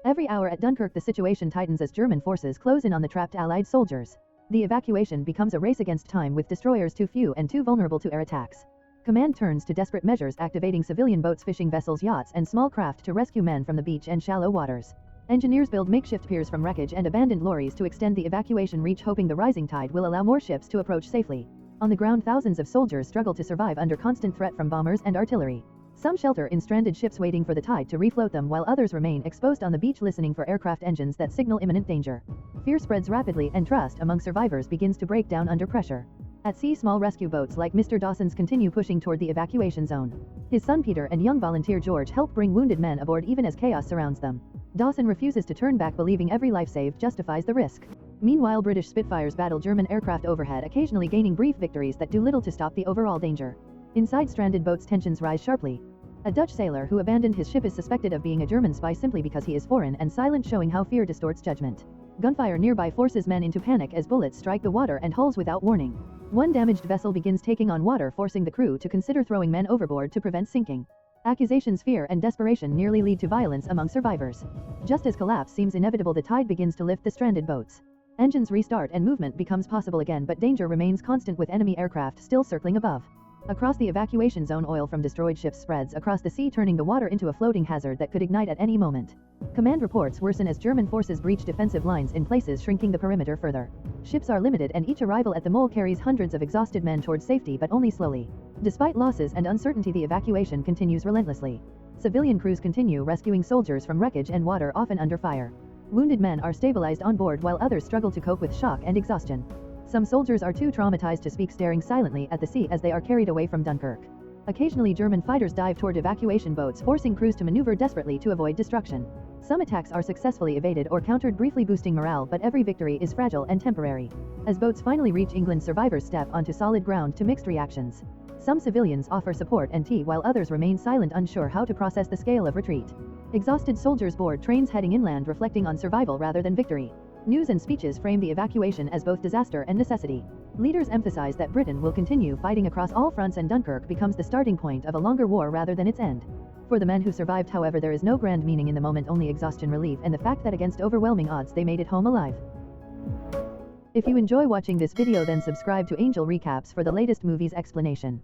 Every hour at Dunkirk the situation tightens as German forces close in on the trapped Allied soldiers. The evacuation becomes a race against time with destroyers too few and too vulnerable to air attacks. Command turns to desperate measures, activating civilian boats, fishing vessels, yachts, and small craft to rescue men from the beach and shallow waters. Engineers build makeshift piers from wreckage and abandoned lorries to extend the evacuation reach, hoping the rising tide will allow more ships to approach safely. On the ground, thousands of soldiers struggle to survive under constant threat from bombers and artillery. Some shelter in stranded ships waiting for the tide to refloat them, while others remain exposed on the beach listening for aircraft engines that signal imminent danger. Fear spreads rapidly and trust among survivors begins to break down under pressure. At sea, small rescue boats like Mr. Dawson's continue pushing toward the evacuation zone. His son Peter and young volunteer George help bring wounded men aboard even as chaos surrounds them. Dawson refuses to turn back, believing every life saved justifies the risk. Meanwhile, British Spitfires battle German aircraft overhead, occasionally gaining brief victories that do little to stop the overall danger. Inside stranded boats, tensions rise sharply. A Dutch sailor who abandoned his ship is suspected of being a German spy simply because he is foreign and silent, showing how fear distorts judgment. Gunfire nearby forces men into panic as bullets strike the water and hulls without warning. One damaged vessel begins taking on water, forcing the crew to consider throwing men overboard to prevent sinking. Accusations, fear, and desperation nearly lead to violence among survivors. Just as collapse seems inevitable, the tide begins to lift the stranded boats. Engines restart and movement becomes possible again, but danger remains constant with enemy aircraft still circling above. Across the evacuation zone, oil from destroyed ships spreads across the sea, turning the water into a floating hazard that could ignite at any moment. Command reports worsen as German forces breach defensive lines in places, shrinking the perimeter further. Ships are limited and each arrival at the mole carries hundreds of exhausted men towards safety, but only slowly. Despite losses and uncertainty, the evacuation continues relentlessly. Civilian crews continue rescuing soldiers from wreckage and water, often under fire. Wounded men are stabilized on board while others struggle to cope with shock and exhaustion. Some soldiers are too traumatized to speak, staring silently at the sea as they are carried away from Dunkirk. Occasionally, German fighters dive toward evacuation boats, forcing crews to maneuver desperately to avoid destruction. Some attacks are successfully evaded or countered, briefly boosting morale, but every victory is fragile and temporary. As boats finally reach England, survivors step onto solid ground to mixed reactions. Some civilians offer support and tea, while others remain silent, unsure how to process the scale of retreat. Exhausted soldiers board trains heading inland, reflecting on survival rather than victory. News and speeches frame the evacuation as both disaster and necessity. Leaders emphasize that Britain will continue fighting across all fronts, and Dunkirk becomes the starting point of a longer war rather than its end. For the men who survived, however, there is no grand meaning in the moment, only exhaustion, relief, and the fact that against overwhelming odds they made it home alive. If you enjoy watching this video, then subscribe to Angel Recaps for the latest movies explanation.